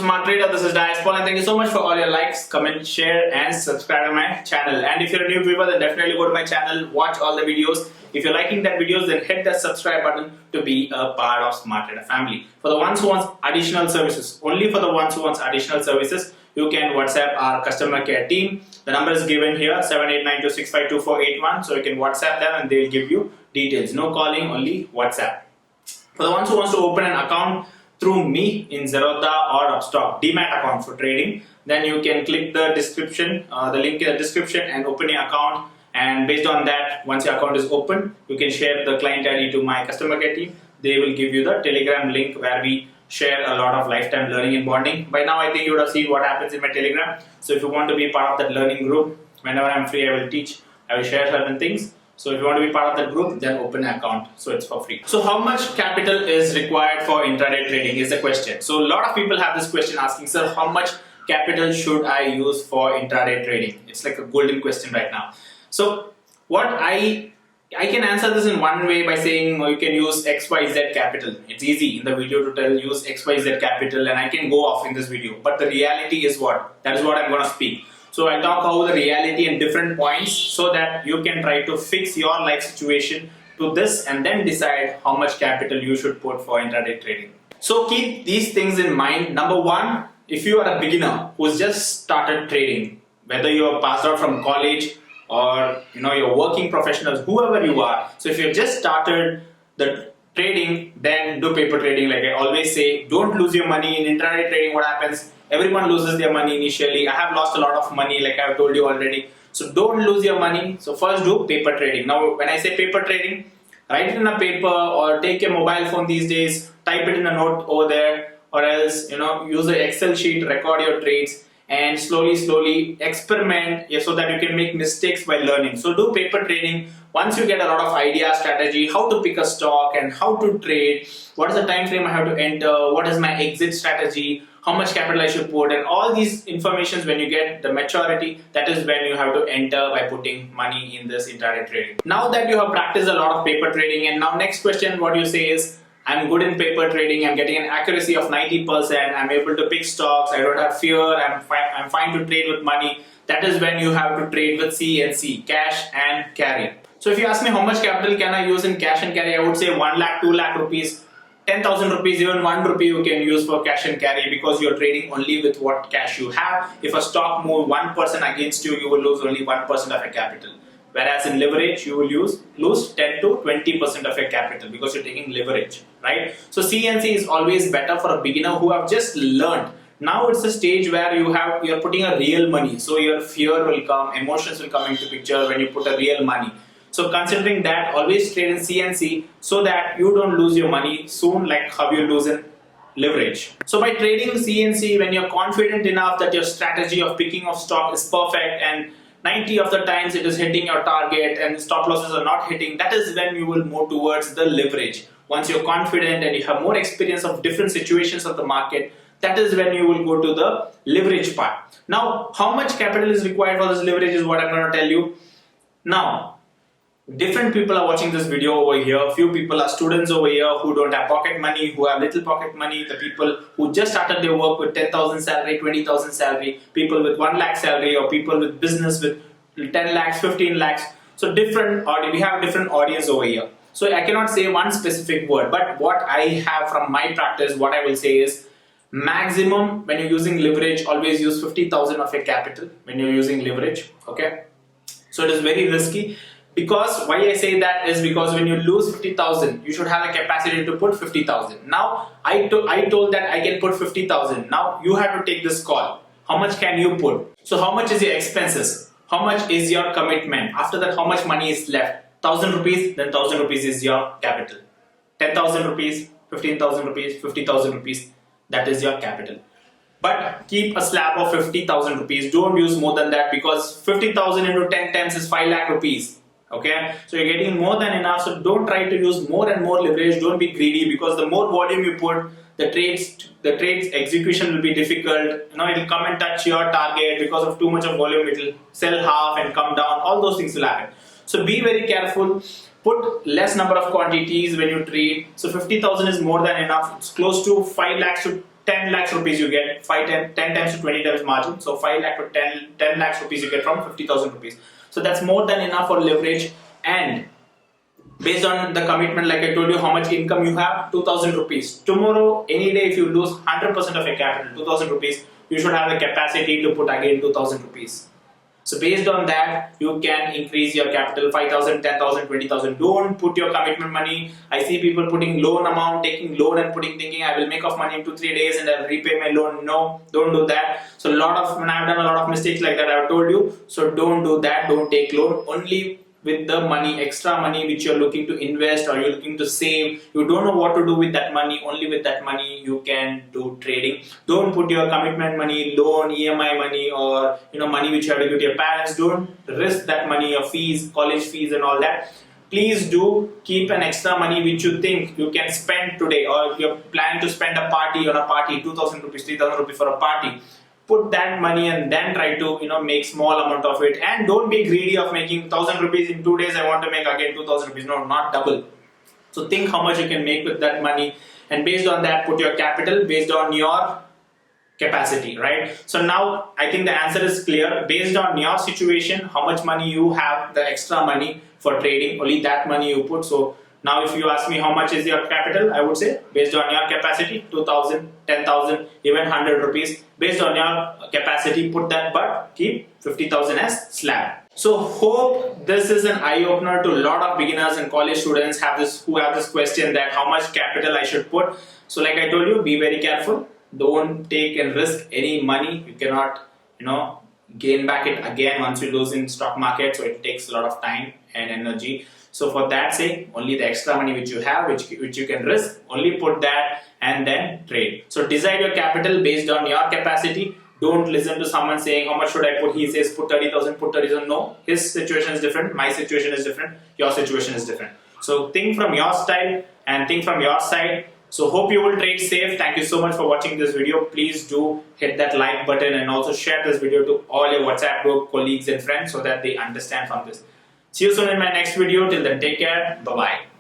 Smart Trader. This is Dias Paul, and thank you so much for all your likes, comment, share, and subscribe to my channel. And if you're a new viewer, then definitely go to my channel, watch all the videos. If you're liking that videos, then hit that subscribe button to be a part of Smart Trader family. For the ones who want additional services, only for the ones who want additional services, you can WhatsApp our customer care team. The number is given here, 7892652481. So you can WhatsApp them and they'll give you details. No calling, only WhatsApp. For the ones who wants to open an account through me in Zerodha or Upstock, demat account for trading, then you can click the description, the link in the description, and open your account. And based on that, once your account is open, you can share the client ID to my customer care team. They will give you the Telegram link where we share a lot of lifetime learning and bonding. By now, I think you would have seen what happens in my Telegram. So if you want to be part of that learning group, whenever I'm free, I will teach, I will share certain things. So if you want to be part of that group, then open an account. So it's for free. So how much capital is required for intraday trading is the question. So a lot of people have this question asking, sir, how much capital should I use for intraday trading? It's like a golden question right now. So what I can answer this in one way by saying you can use XYZ capital. It's easy in the video to tell use XYZ capital and I can go off in this video. But the reality is what? That is what I'm going to speak. So I'll talk about the reality and different points so that you can try to fix your life situation to this and then decide how much capital you should put for intraday trading. So keep these things in mind. Number one, if you are a beginner who's just started trading, whether you are passed out from college or you're working professionals, whoever you are. So if you've just started the trading, then do paper trading. Like I always say, don't lose your money in intraday trading. What happens? Everyone loses their money initially. I have lost a lot of money, like I've told you already. So don't lose your money. So first do paper trading. Now when I say paper trading, write it in a paper or take your mobile phone these days, type it in a note over there, or else use an Excel sheet, record your trades, and slowly experiment so that you can make mistakes while learning. So do paper trading. Once you get a lot of idea, strategy, how to pick a stock and how to trade, what is the time frame I have to enter, what is my exit strategy, how much capital I should put, and all these informations, when you get the maturity, that is when you have to enter by putting money in this intraday trading. Now that you have practiced a lot of paper trading, and now next question what you say is, I'm good in paper trading, I'm getting an accuracy of 90%, I'm able to pick stocks, I don't have fear, I'm fine to trade with money. That is when you have to trade with CNC, cash and carry. So if you ask me how much capital can I use in cash and carry, I would say 1 lakh, 2 lakh rupees, 10,000 rupees, even 1 rupee you can use for cash and carry because you're trading only with what cash you have. If a stock moves 1% against you, you will lose only 1% of your capital. Whereas in leverage, you will lose 10 to 20% of your capital because you're taking leverage, right? So CNC is always better for a beginner who have just learned. Now it's a stage where you're putting a real money. So your fear will come, emotions will come into picture when you put a real money. So considering that, always trade in CNC so that you don't lose your money soon like how you lose in leverage. So by trading CNC, when you're confident enough that your strategy of picking of stock is perfect and 90 of the times it is hitting your target and stop losses are not hitting, that is when you will move towards the leverage. Once you're confident and you have more experience of different situations of the market, that is when you will go to the leverage part. Now, how much capital is required for this leverage is what I'm going to tell you. Now, different people are watching this video over here. Few people are students over here who don't have pocket money, who have little pocket money. The people who just started their work with 10,000 salary, 20,000 salary, people with 1 lakh salary, or people with business with 10 lakhs, 15 lakhs. So we have different audience over here. So I cannot say one specific word, but what I have from my practice, what I will say is maximum when you're using leverage, always use 50,000 of your capital when you're using leverage. Okay. So it is very risky. Because why I say that is because when you lose 50,000, you should have a capacity to put 50,000. Now I told that I can put 50,000. Now you have to take this call. How much can you put? So how much is your expenses? How much is your commitment? After that, how much money is left? 1,000 rupees, then 1,000 rupees is your capital. 10,000 rupees, 15,000 rupees, 50,000 rupees, that is your capital. But keep a slab of 50,000 rupees. Don't use more than that because 50,000 into 10 times is 5 lakh rupees. Okay, so you're getting more than enough. So don't try to use more and more leverage. Don't be greedy because the more volume you put, the trades execution will be difficult. It will come and touch your target because of too much of volume. It will sell half and come down. All those things will happen. So be very careful. Put less number of quantities when you trade. So 50,000 is more than enough. It's close to 5 lakhs to 10 lakhs rupees you get, 10 times to 20 times margin. So 5 lakh to 10 lakhs rupees you get from 50,000 rupees. So that's more than enough for leverage. And based on the commitment, like I told you, how much income you have, 2,000 rupees. Tomorrow, any day, if you lose 100% of your capital, 2,000 rupees, you should have the capacity to put again 2,000 rupees. So based on that, you can increase your capital 5,000, 10,000, 20,000. Don't put your commitment money. I see people putting loan amount, taking loan and thinking I will make off money in 2-3 days and I'll repay my loan. No, don't do that. So when I've done a lot of mistakes like that, I've told you. So don't do that. Don't take loan. Only with the money, extra money which you're looking to invest or you're looking to save, you don't know what to do with that money, only with that money you can do trading. Don't put your commitment money, loan, EMI money, or money which you have to give to your parents. Don't risk that money, your fees, college fees and all that. Please do keep an extra money which you think you can spend today, or you're planning to spend a party on a party, 2,000 rupees, 3,000 rupees for a party. Put that money and then try to make small amount of it, and don't be greedy of making 1,000 rupees in 2 days. I want to make again 2,000 rupees. No, not double. So think how much you can make with that money, and based on that, put your capital based on your capacity, right? So now I think the answer is clear. Based on your situation, how much money you have, the extra money for trading, only that money you put. So now if you ask me how much is your capital, I would say based on your capacity, 2,000, 10,000, even 100 rupees. Based on your capacity, put that, but keep 50,000 as slab. So hope this is an eye-opener to a lot of beginners and college students who have this question that how much capital I should put. So like I told you, be very careful. Don't take and risk any money. You cannot, gain back it again once you lose in stock market. So it takes a lot of time and energy. So for that sake, only the extra money which you have, which you can risk, only put that and then trade. So decide your capital based on your capacity. Don't listen to someone saying how much should I put. He says put 30,000, put 30,000. No, his situation is different. My situation is different. Your situation is different. So think from your style and think from your side. So hope you will trade safe. Thank you so much for watching this video. Please do hit that like button and also share this video to all your WhatsApp group colleagues and friends so that they understand from this. See you soon in my next video. Till then, take care. Bye-bye.